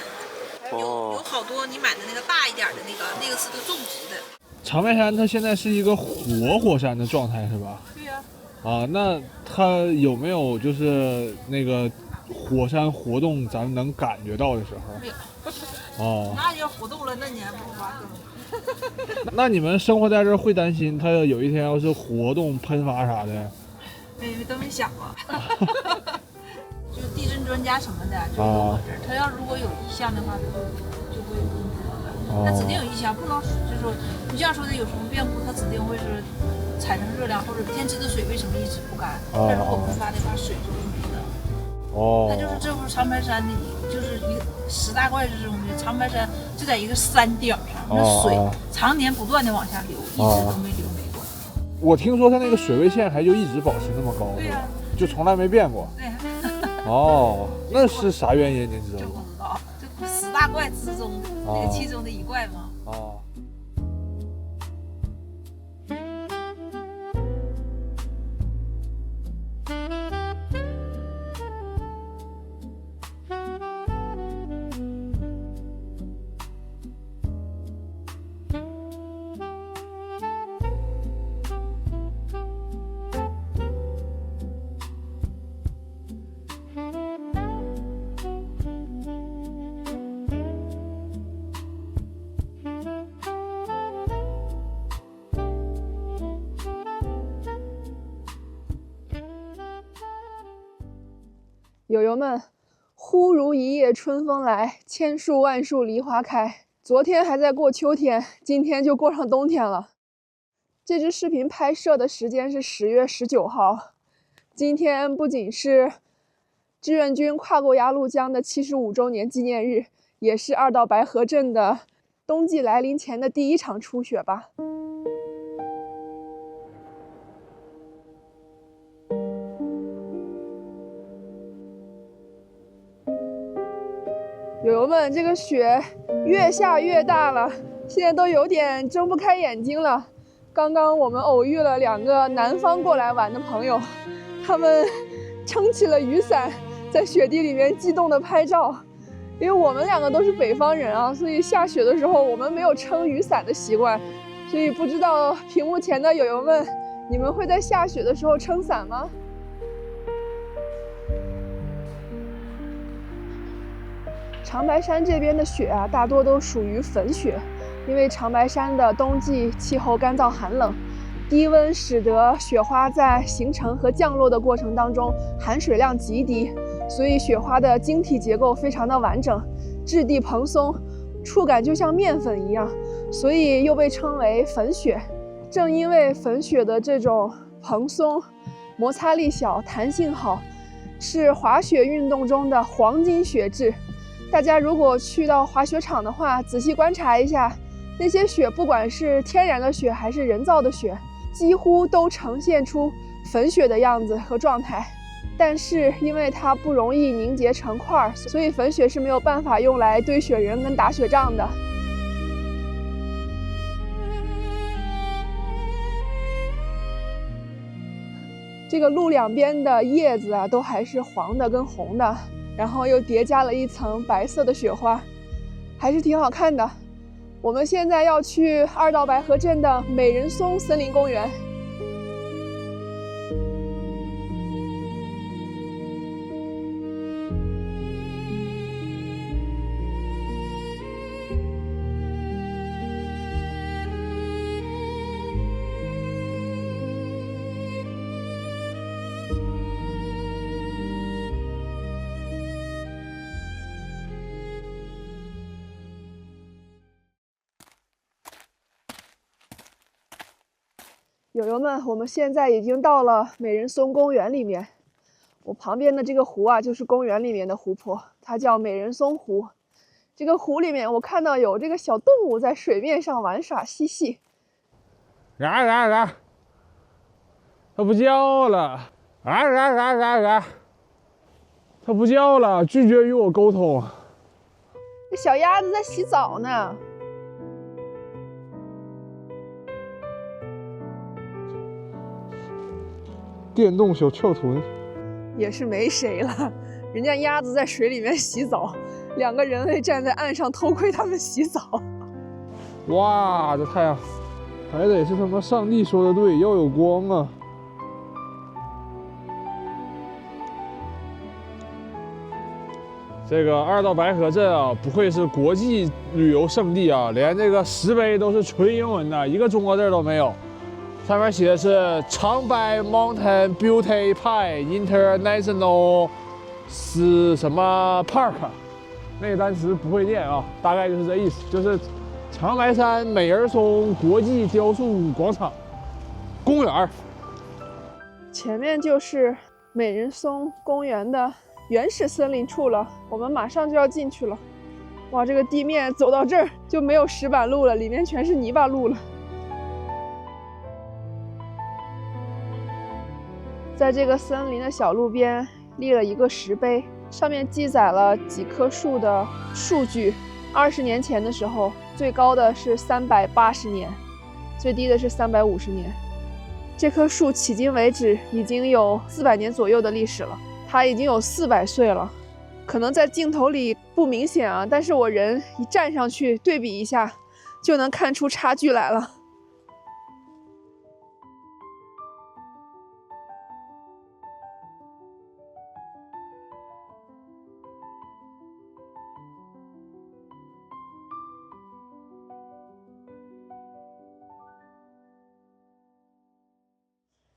有好多你買的那個大一點的那個是個種植的。長白山它現在是一個活火山的狀態是吧？對呀。啊，那它有沒有就是那個火山活動咱們能感覺到的時候？沒有。哦。那要活動了，那你還不挖坑？那你們生活在這兒會擔心它有一天要是活動噴發啥的？沒都沒想過。就地震專家什麼的，就我這兒，他要如果有異象的話，就會公布的。他指定有異象，不能就是說不像說的有什麼變故，他指定會是產生熱量或者天池的水為什麼一直不乾？他如果不發的話，水就會沒了。哦。那就是這不是長白山的，就是一個10大怪之中的長白山，就在一個山頂上，那水常年不斷的往下流，一直都沒流沒過。我聽說它那個水位線還就一直保持那麼高，對呀，就從來沒變過。對。哦，那是啥原因？您知道嗎？就不知道，這10大怪之中的那個其中的一怪嘛。哦。友友們，忽如一夜春風來，千樹萬樹梨花開。昨天還在過秋天，今天就過上冬天了。這支視頻拍攝的時間是10月19號。今天不僅是志願軍跨過鴨綠江的75周年紀念日，也是二道白河鎮的冬季來臨前的第一場初雪吧。友友们，这个雪越下越大了，现在都有点睁不开眼睛了。刚刚我们偶遇了2个南方过来玩的朋友，他们撑起了雨伞，在雪地里面激动地拍照。因为我们2个都是北方人啊，所以下雪的时候我们没有撑雨伞的習慣，所以不知道屏幕前的友友們，你們會在下雪的時候撐傘嗎？長白山這邊的雪啊，大多都屬於粉雪，因為長白山的冬季氣候乾燥寒冷，低溫使得雪花在形成和降落的過程當中含水量極低，所以雪花的晶體結構非常的完整，質地蓬鬆，觸感就像麵粉一樣，所以又被稱為粉雪。正因為粉雪的這種蓬鬆，摩擦力小，彈性好，是滑雪運動中的黃金雪質。大家如果去到滑雪場的話，仔細觀察一下，那些雪不管是天然的雪還是人造的雪，幾乎都呈現出粉雪的樣子和狀態。但是因為它不容易凝結成塊，所以粉雪是沒有辦法用來堆雪人跟打雪仗的。這個路兩邊的葉子啊，都還是黃的跟紅的，然後又疊加了一層白色的雪花，還是挺好看的。我們現在要去二道白河鎮的美人松森林公園。友友們，我們現在已經到了美人松公園裡面。我旁邊的這個湖啊，就是公園裡面的湖泊，它叫美人松湖。這個湖裡面，我看到有這個小動物在水面上玩耍嬉戲。它不叫了，它不叫了，拒絕與我溝通。這小鴨子在洗澡呢。電動小翹臀也是沒誰了，人家鴨子在水裡面洗澡，2個人類站在岸上偷窺他們洗澡。哇，這太陽還得是他媽上帝說的對，要有光啊！這個二道白河鎮啊，不愧是國際旅遊勝地啊，連這個石碑都是純英文的，一個中國字都沒有。上面寫的是長白 Mountain Beauty Park International 是什麼 Park， 那個單詞不會念啊，大概就是這意思，就是長白山美人松國際雕塑廣場公園。前面就是美人松公園的原始森林處了，我們馬上就要進去了。哇，這個地面走到這兒就沒有石板路了，裡面全是泥巴路了。在這個森林的小路邊立了一個石碑，上面記載了幾棵樹的數據。20年前的時候，最高的是380年，最低的是350年。這棵樹迄今為止已經有400年左右的歷史了，它已經有400歲了。可能在鏡頭裡不明顯啊，但是我人一站上去對比一下，就能看出差距來了。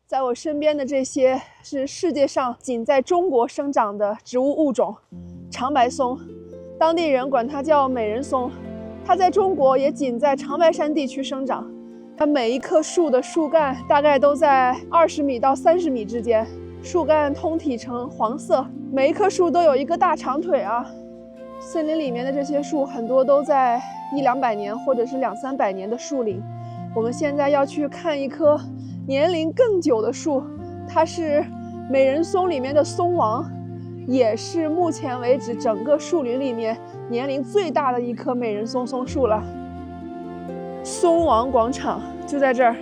在我身邊的這些是世界上僅在中國生長的植物物種，長白松，當地人管它叫美人松。它在中國也僅在長白山地區生長，它每一棵樹的樹幹大概都在20米到30米之間，樹幹通體呈黃色，每一棵树都有一个大长腿啊。森林里面的这些树很多都在100-200年或者是200-300年的树龄。我们现在要去看一棵年龄更久的树，它是美人松里面的松王，也是目前为止整个树林里面年龄最大的一棵美人松松树了。松王广场就在这儿，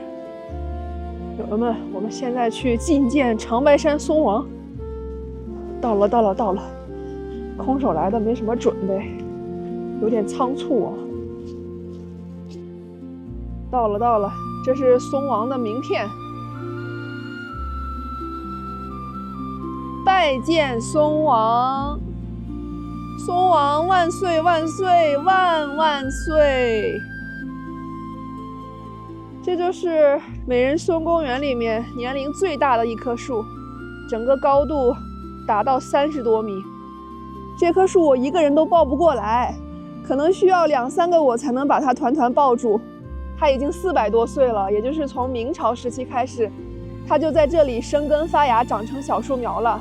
友友们，我们现在去覲见长白山松王。到了，空手来的，没什麼準備，有點倉促啊。到了，這是松王的名片。拜見松王，松王萬歲萬歲萬萬歲！這就是美人松公園裡面年齡最大的一棵樹，整個高度達到30多米。這棵樹我一個人都抱不過來，可能需要2-3個我才能把它團團抱住。它已經400多歲了，也就是從明朝時期開始，它就在這裡生根發芽，長成小樹苗了。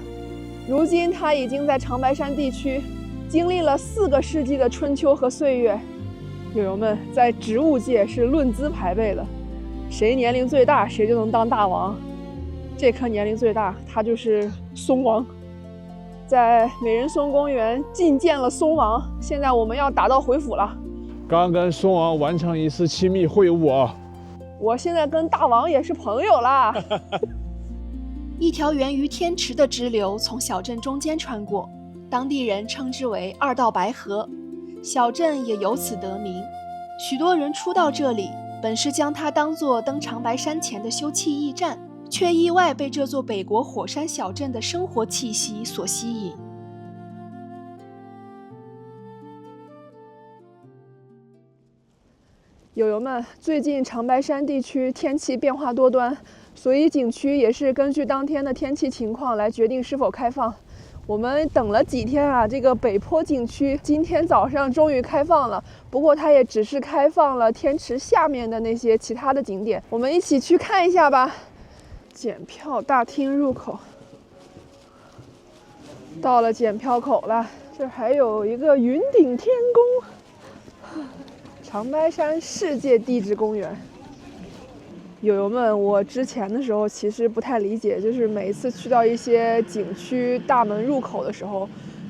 如今它已經在長白山地區經歷了4個世紀的春秋和歲月。友友們，在植物界是論資排輩的，誰年齡最大，誰就能當大王。這棵年齡最大，它就是松王。在美人松公園覲見了松王，現在我們要打道回府了。剛跟松王完成一次親密會晤啊！我現在跟大王也是朋友啦。一條源於天池的支流從小鎮中間穿過，當地人稱之為2道白河，小鎮也由此得名。許多人初到這裡，本是將它當作登長白山前的休憩驛站，卻意外被這座北國火山小鎮的生活氣息所吸引。友友們，最近長白山地區天氣變化多端，所以景區也是根據當天的天氣情況來決定是否開放。我們等了幾天啊，這個北坡景區今天早上終於開放了，不過它也只是開放了天池下面的那些其他的景點，我們一起去看一下吧。檢票大廳入口，到了檢票口了，這還有一個雲頂天宮。長白山世界地質公園，友友們，我之前的時候其實不太理解，就是每一次去到一些景區大門入口的時候，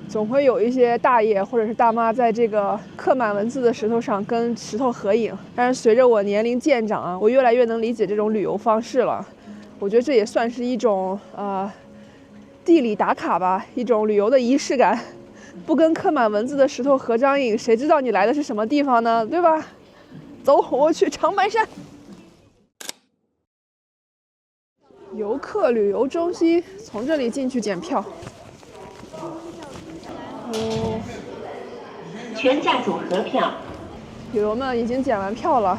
總會有一些大爺或者是大媽在這個刻滿文字的石頭上跟石頭合影。但是隨着我年齡漸長啊，我越來越能理解這種旅遊方式了。我覺得這也算是一種地理打卡吧，一種旅遊的儀式感。不跟刻滿文字的石頭合張影，誰知道你來的是什麼地方呢？對吧？走，我去長白山。遊客旅遊中心，從這裡進去檢票。全價組合票。友友們已經檢完票了，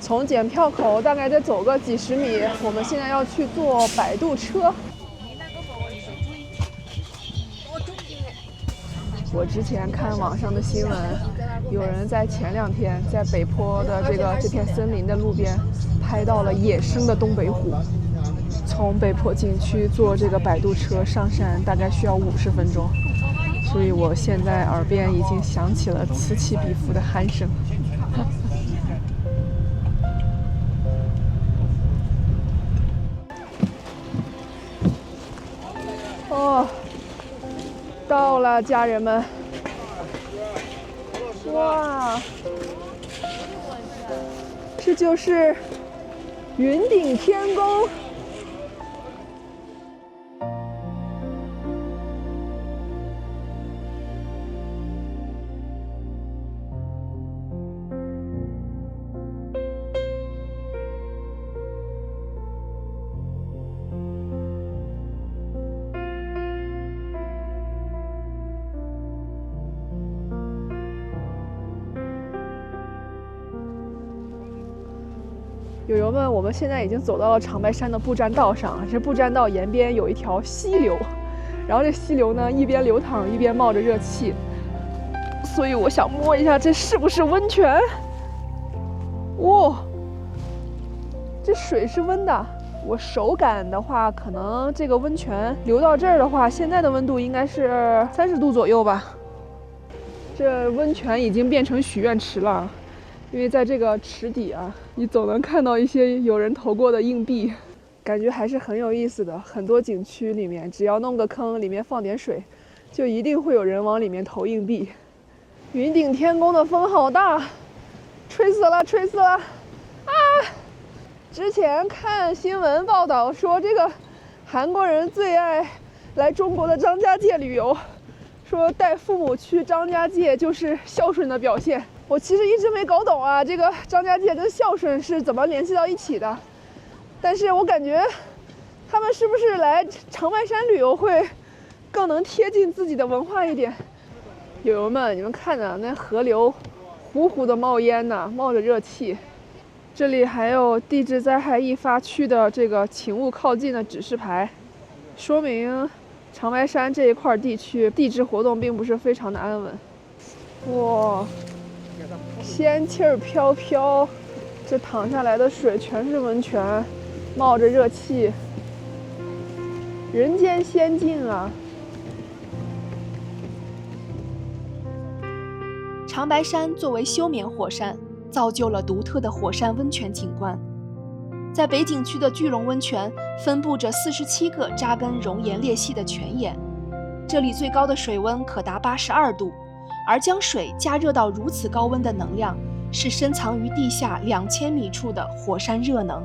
從檢票口大概再走個幾十米，我們現在要去坐擺渡車。我之前看網上的新聞，有人在前2天在北坡的這片森林的路邊拍到了野生的東北虎。從北坡景區坐這個擺渡車上山大概需要50分鐘，所以我現在耳邊已經響起了此起彼伏的鼾聲。哦。到了，家人們！哇，這就是雲頂天宮。友友們，我們現在已經走到了長白山的步棧道上。這步棧道沿邊有一條溪流，然後這溪流呢一邊流淌一邊冒着熱氣，所以我想摸一下這是不是溫泉。哇，這水是溫的，我手感的话，可能这个温泉流到这兒的話，現在的溫度應該是30度左右吧。這溫泉已經變成許願池了，因為在這個池底啊，你總能看到一些有人投過的硬幣，感覺還是很有意思的。很多景區裡面，只要弄個坑，裡面放點水，就一定會有人往裡面投硬幣。雲頂天宮的風好大，吹死了，吹死了！啊！之前看新聞報道說，這個韓國人最愛來中國的張家界旅遊，說帶父母去張家界就是孝順的表現。我其實一直沒搞懂啊，這個張家界跟孝順是怎麼聯繫到一起的？但是我感覺他們是不是來長白山旅遊會更能貼近自己的文化一點？友友們，你們看着那河流呼呼的冒煙呢，冒着熱氣。這裡還有地質災害易發區的這個請勿靠近的指示牌，說明長白山這一塊地區地質活動並不是非常的安穩。哇，仙氣兒飄飄，這淌下來的水全是溫泉，冒着熱氣，人間仙境啊！長白山作為休眠火山，造就了獨特的火山溫泉景觀。在北景區的巨龍溫泉分布着47個扎根熔岩裂隙的泉眼，這裡最高的水溫可達82度，而將水加熱到如此高溫的能量，是深藏於地下2000米處的火山熱能。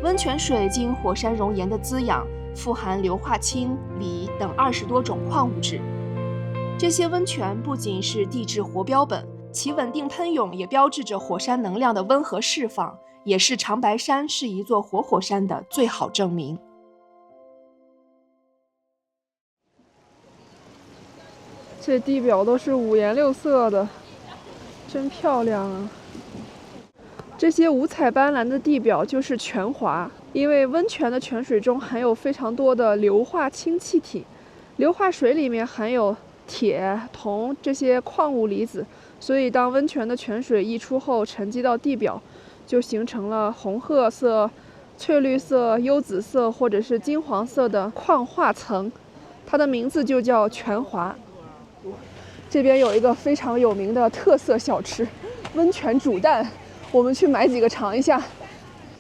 溫泉水經火山熔岩的滋養，富含硫化氫、鋰等20多種礦物質。這些溫泉不僅是地質活標本，其穩定噴湧也標誌着火山能量的溫和釋放，也是長白山是一座活火山的最好證明。這地表都是五顏六色的，真漂亮啊！這些五彩斑斕的地表就是泉華，因為溫泉的泉水中含有非常多的硫化氫氣體，硫化水裡面含有鐵、銅這些礦物離子，所以當溫泉的泉水溢出後沉積到地表，就形成了紅褐色、翠綠色、幽紫色或者是金黃色的礦化層，它的名字就叫泉華。這邊有一個非常有名的特色小吃——溫泉煮蛋，我們去買幾個嘗一下。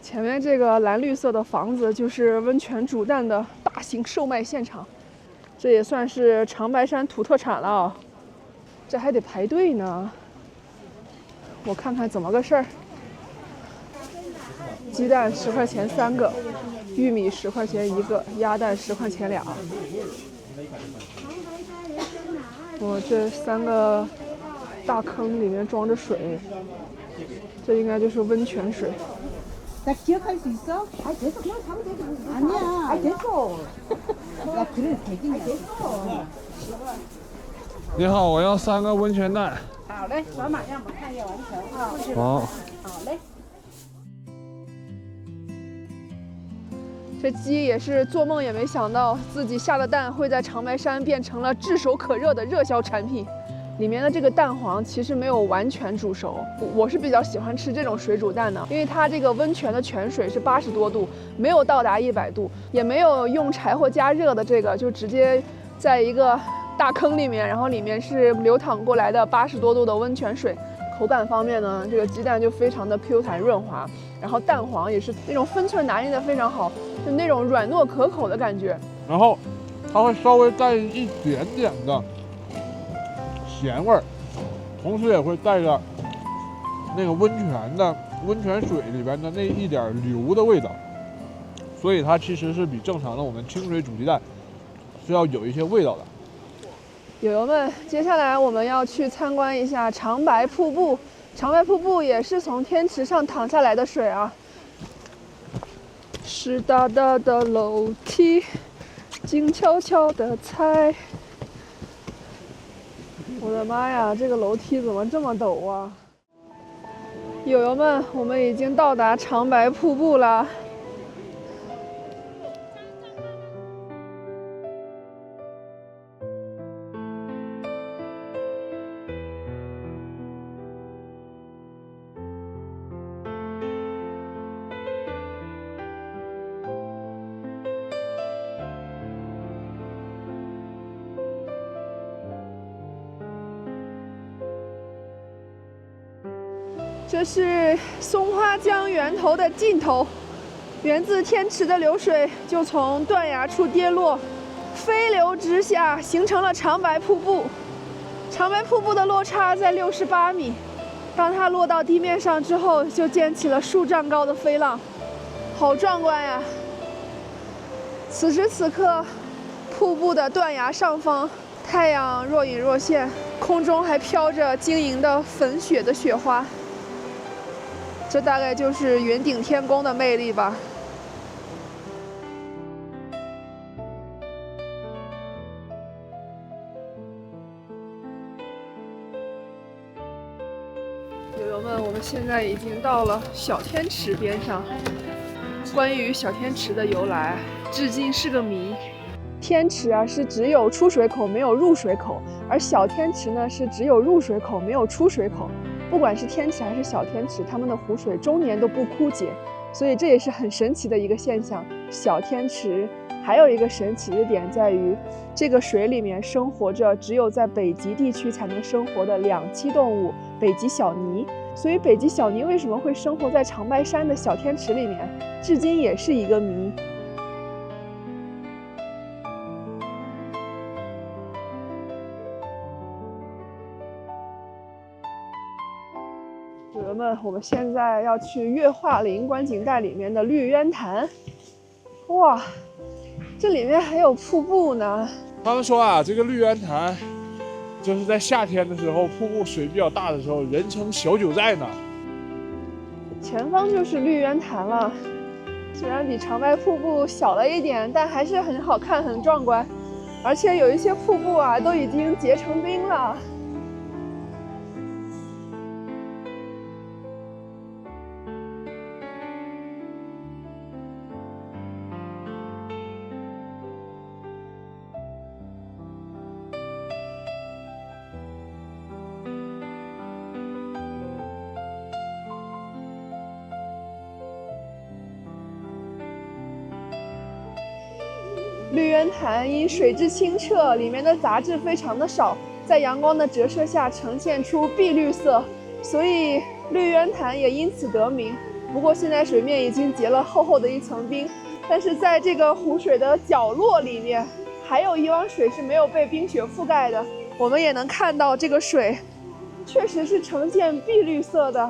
前面這個藍綠色的房子就是溫泉煮蛋的大型售賣現場。這也算是長白山土特產了哦，這還得排隊呢。我看看怎麼個事兒。雞蛋10塊錢3個，玉米10塊錢1個，鴨蛋10塊錢2。我這3個大坑裡面裝着水，這應該就是溫泉水。나 기억할 수 있어? 아 됐어 그냥 가면 되지. 아니야. 아 됐어. 야 그래 되긴 됐어. 你好，我要3個溫泉蛋。好嘞，扫碼讓我們看一下完成啊。好。好嘞。這雞也是做夢也沒想到，自己下的蛋會在長白山變成了炙手可熱的熱銷產品。裡面的這個蛋黃其實沒有完全煮熟，我是比較喜歡吃這種水煮蛋的，因為它這個溫泉的泉水是80多度，沒有到達100度，也沒有用柴火加熱的這個，就直接在一個大坑裡面，然後裡面是流淌過來的80多度的溫泉水。口感方面呢，這個雞蛋就非常的 Q 彈潤滑，然後蛋黃也是那種分寸拿捏的非常好，就那種軟糯可口的感覺。然後它會稍微帶一點點的鹹味兒，同時也會帶着那個溫泉水裡邊的那一點硫的味道，所以它其實是比正常的我們清水煮雞蛋是要有一些味道的。友友們，接下來我們要去參觀一下長白瀑布。長白瀑布也是從天池上淌下來的水啊。濕噠噠的樓梯，靜悄悄的踩。我的媽呀，這個樓梯怎麼這麼陡啊！友友們，我們已經到達長白瀑布了。這是松花江源头的尽头，源自天池的流水就从断崖處跌落，飞流直下，形成了长白瀑布。长白瀑布的落差在68米，当它落到地面上之後，就濺起了数丈高的飞浪，好壯觀呀！此時此刻，瀑布的斷崖上方，太陽若隱若現，空中還飄着晶瑩的粉雪的雪花。這大概就是雲頂天宮的魅力吧。友友们，我们现在已经到了小天池邊上。關於小天池的由來，至今是個謎。天池啊是只有出水口沒有入水口，而小天池呢是只有入水口沒有出水口。不管是天池還是小天池，它們的湖水終年都不枯竭，所以這也是很神奇的一個現象。小天池還有一個神奇的點在於，這個水裡面生活着只有在北極地區才能生活的兩棲動物——北極小鸊。所以北極小鸊為什麼會生活在長白山的小天池裡面，至今也是一個謎。友友們，我們現在要去月化林觀景帶裡面的綠淵潭。哇，這裡面還有瀑布呢。他們說啊，這個綠淵潭就是在夏天的時候，瀑布水比較大的時候，人稱小九寨呢。前方就是綠淵潭了，雖然比長白瀑布小了一點，但還是很好看，很壯觀。而且有一些瀑布啊，都已經結成冰了。綠淵潭因水質清澈，裡面的雜質非常的少，在陽光的折射下呈現出碧綠色，所以綠淵潭也因此得名。不過現在水面已經結了厚厚的一層冰，但是在這個湖水的角落裡面，還有一汪水是沒有被冰雪覆蓋的。我們也能看到這個水確實是呈現碧綠色的。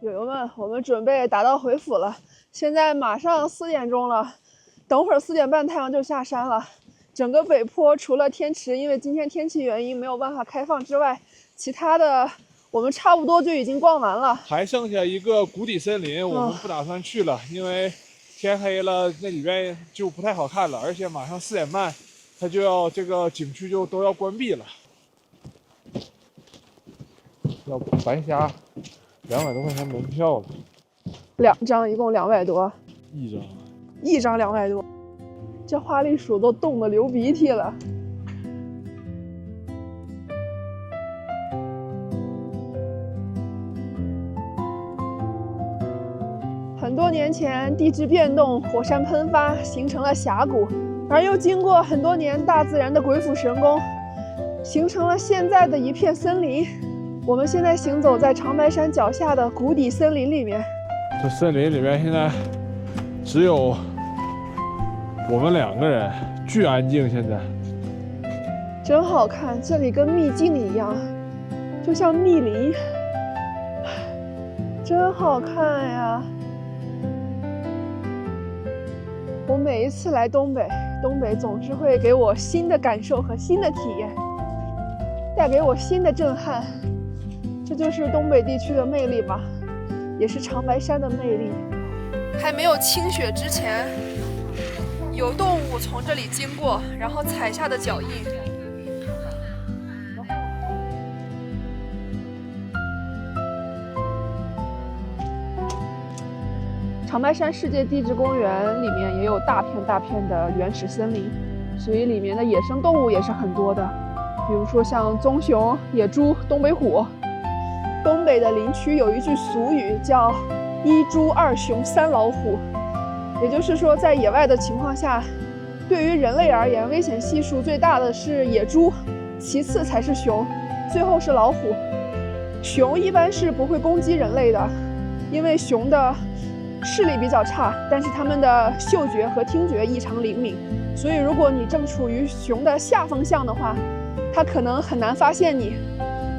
友友們，我們準備打道回府了。現在馬上4點鐘了，等會兒4點半太陽就下山了。整個北坡除了天池因為今天天氣原因沒有辦法開放之外，其他的我們差不多就已經逛完了。還剩下一個谷底森林，我們不打算去了，因為天黑了，那裡面就不太好看了，而且馬上4點半，它就要這個景區就都要關閉了。要不白瞎200多塊錢門票了，2張一共200多，一張200多，這花栗鼠都凍得流鼻涕了。很多年前地質變動，火山噴發，形成了峽谷，而又經過很多年大自然的鬼斧神工，形成了現在的一片森林。我們現在行走在長白山腳下的谷底森林裡面，這森林裡面現在只有我們2個人，巨安靜。現在真好看，這裡跟秘境一樣，就像密林，真好看呀！我每一次來東北總是會給我新的感受和新的體驗，帶給我新的震撼。這就是東北地區的魅力吧，也是長白山的魅力。還沒有清雪之前，有動物從這裡經過，然後踩下的腳印。長白山世界地質公園裡面也有大片大片的原始森林，所以裡面的野生動物也是很多的，比如說像棕熊、野豬、東北虎。東北的林區有一句俗語叫“1豬2熊3老虎”，也就是說，在野外的情況下，对于人类而言，危險係數最大的是野豬，其次才是熊，最後是老虎。熊一般是不會攻擊人類的，因為熊的視力比較差，但是它們的嗅覺和聽覺異常靈敏，所以如果你正處於熊的下方向的話，它可能很難發現你。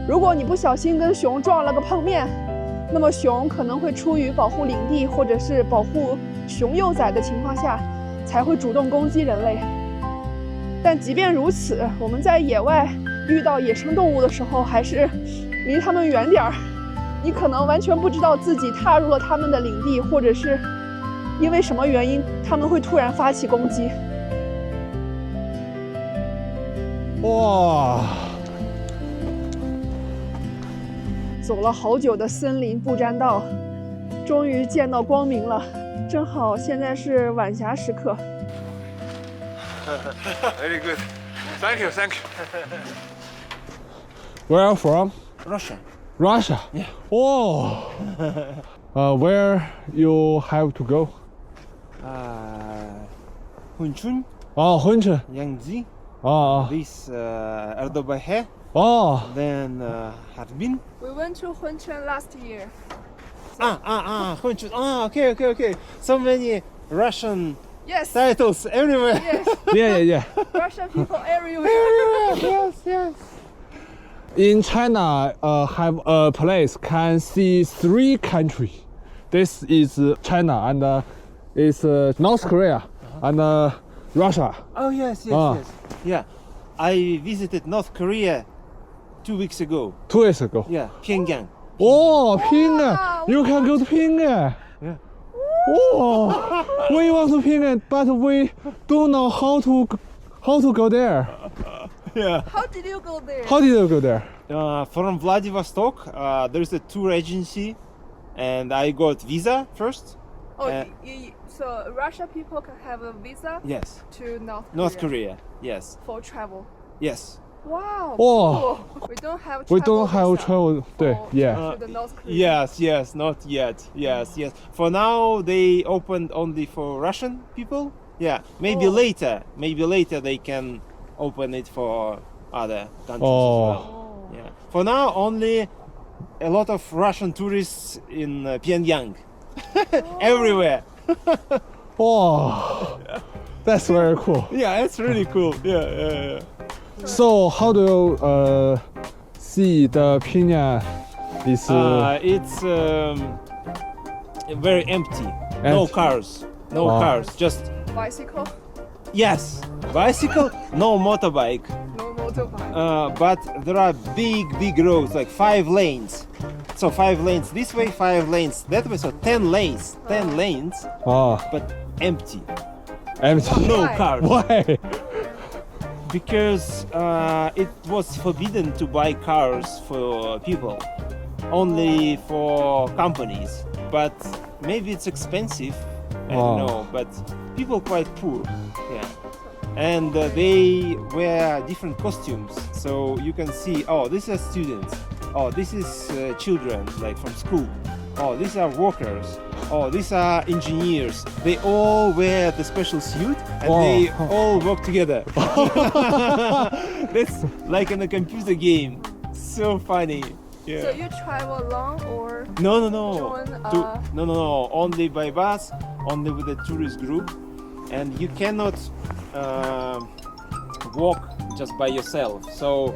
如果你不小心跟熊撞了個碰面，那麼熊可能會出於保護領地或者是保護熊幼崽的情況下，才會主動攻擊人類。但即便如此，我們在野外遇到野生動物的時候，還是離它們遠點兒。你可能完全不知道自己踏入了他們的領地，或者是因為什麼原因，他們會突然發起攻擊。哇！走了好久的森林不沾道，終於見到光明了。正好現在是晚霞時刻。Very good. Thank you, thank you. Where are you from? Russia. Russia? Yeah. Oh. Where you have to go? Hunchun. Oh, Hunchun. Yangtze. Oh. This Erdobahe. Oh. Then Harbin. We went to Hunchun last year. Hunchun. Okay. So many Russian Yes. titles everywhere. Yes. Yeah. Russian people everywhere. Yes. In China, have a place can see 3 countries. This is China and it's North Korea and Russia. Oh yes. Yeah. I visited North Korea 2 weeks ago. 2 weeks ago. Yeah, Pyongyang. Oh, Pyongyang! You can go to Pyongyang. Yeah. Oh, we want to Pyongyang, but we don't know how to go there. Yeah. How did you go there? How did you go there? From Vladivostok, there's a tour agency, and I got visa first. Oh, so Russia people can have a visa Yes. to North Korea. Yes. for travel. Yes. Wow. Oh. Cool. We don't have. We don't have visa travel. for- Yeah. To the North Korea. Yes, not yet. Yes. For now, they opened only for Russian people. Yeah, maybe later they can open it for other countries as well. Yeah. For now, only a lot of Russian tourists in Pyongyang. Everywhere. Oh, that's very cool. Yeah, it's really cool. Yeah. So, how do you see the Pyongyang? It's very empty. No cars. Cars. Just Bicycle. yes, bicycle. No motorbike. No motorbike. But there are big roads, like 5 lanes. So 5 lanes this way, 5 lanes that way. So 10 lanes. 10 lanes. But empty. Empty. No cars. Why? Because it was forbidden to buy cars for people, only for companies. But maybe it's expensive, I don't know. But people quite poor, yeah. And they wear different costumes, so you can see, oh, these are students, oh, this is children, like from school, oh, these are workers, oh, these are engineers. They all wear the special suit and they all work together. That's like in a computer game. So funny. Yeah. So you travel alone or No. join No. Only by bus, only with a tourist group, and you cannot walk just by yourself. So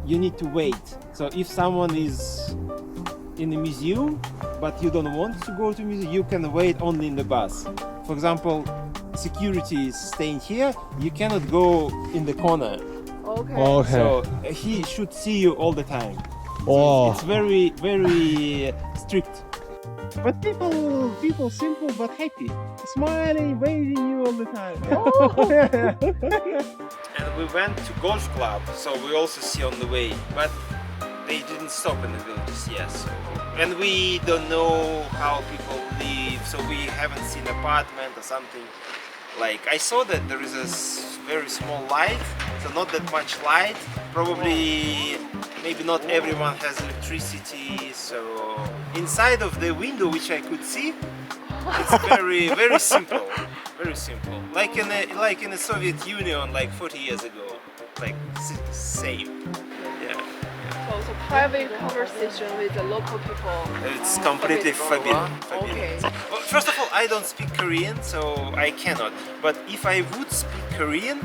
you need to wait. So if someone is in a museum, but you don't want to go to museum, you can wait only in the bus. For example, security is staying here. You cannot go in the corner. Okay. So he should see you all the time. Oh. It's very strict. But people simple but happy, smiling, waving you all the time. And we went to golf club, so we also see on the way, but they didn't stop in the villages yet. So. And we don't know how people live, so we haven't seen apartment or something. Like I saw that there is a very small light, so not that much light. Probably maybe not everyone has electricity, so inside of the window which I could see, It's very, very simple. Very simple. Like in the Soviet Union, like 40 years ago. Like same. Yeah. So it's a private conversation with the local people. It's completely forbidden. Okay. Well, first of all, I don't speak Korean, so I cannot. But if I would speak Korean,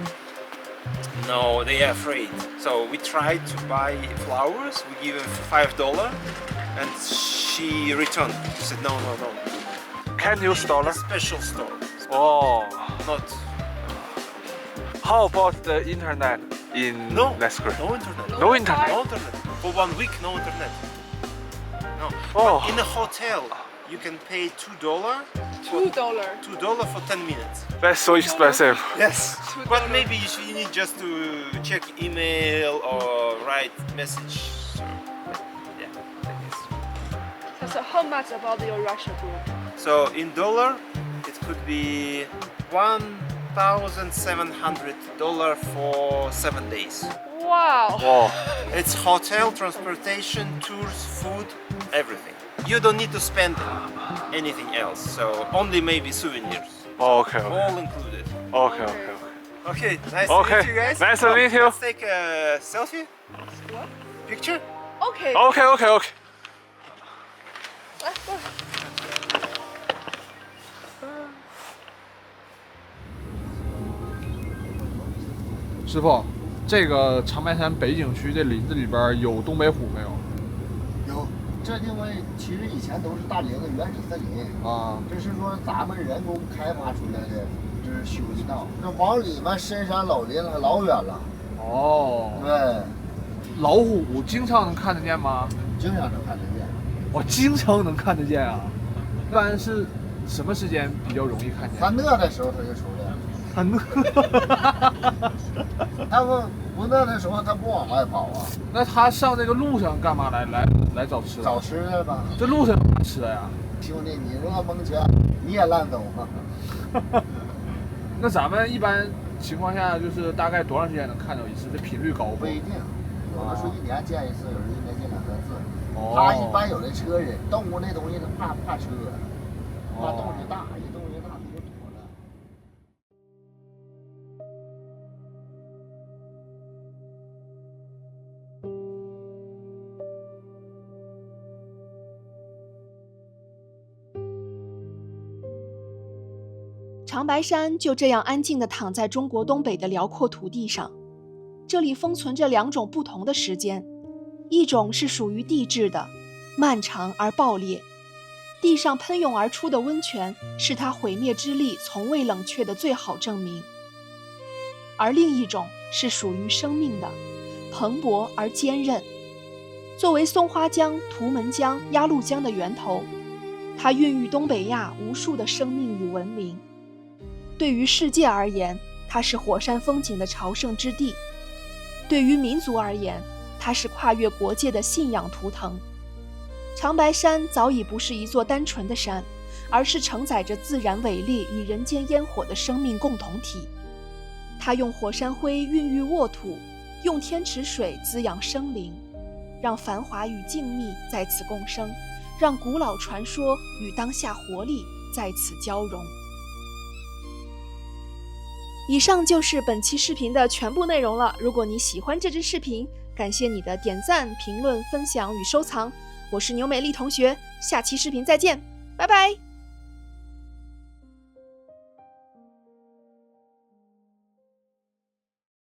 no, they are afraid. So we tried to buy flowers. We give her $5, and she returned. She said no. Can you store? Special store. Oh. Not. How about the internet in Nesquik? No internet. No internet. No internet. For 1 week, no internet. No. Oh. But in a hotel, you can pay $2. $2 for 10 minutes. That's so expensive. Yes. But maybe you need just to check email or write message. So, yeah, like this. So how much about your Russia group? So in dollar, it could be $1,700 for 7 days. Wow. It's hotel, transportation, tours, food, everything. You don't need to spend anything else, so only maybe souvenirs. Okay. All included. Okay. Okay, nice to meet you guys. Nice to meet you. Let's take a selfie. What? Picture? Okay. Okay. Let's go.师傅，这个长白山北景区这林子里边有东北虎没有？有，这因为其实以前都是大林子原始森林啊，这是说咱们人工开发出来的，这是修的道。这往里面深山老林了，老远了。哦，对，老虎经常能看得见吗？经常能看得见。我经常能看得见啊！一般是什么时间比较容易看见？它饿的时候它就出来了。它饿。它不饿的时候它不往外跑啊。那它上这个路上干嘛来找吃的？找吃的吧。这路上有啥吃的呀？兄弟，你饿蒙圈，你也烂走啊。那咱们一般情况下就是大概多长时间能看到一次？这频率高不？不一定，有的说1年见一次，有的1年见2、3次。哦。它一般有的车人，动物那东西它怕车，怕动静大，一动静大它就躲了。长白山就这样安静地躺在中國東北的遼闊土地上，這裡封存着2種不同的時間，一種是屬於地質的，漫長而爆裂，地上噴湧而出的溫泉是它毀滅之力從未冷卻的最好證明；而另一種是屬於生命的，蓬勃而堅韌。作為松花江、圖們江、鴨綠江的源頭，它孕育東北亞無數的生命與文明。對於世界而言，它是火山風景的朝聖之地；對於民族而言，它是跨越國界的信仰圖騰。長白山早已不是一座單純的山，而是承載着自然偉力與人間煙火的生命共同體。它用火山灰孕育沃土，用天池水滋養生靈，讓繁華與靜謐在此共生，讓古老傳說與當下活力在此交融。以上就是本期視頻的全部內容了。如果你喜歡這支視頻，感謝你的點讚、評論、分享與收藏。我是牛美麗同學，下期視頻再見，拜拜。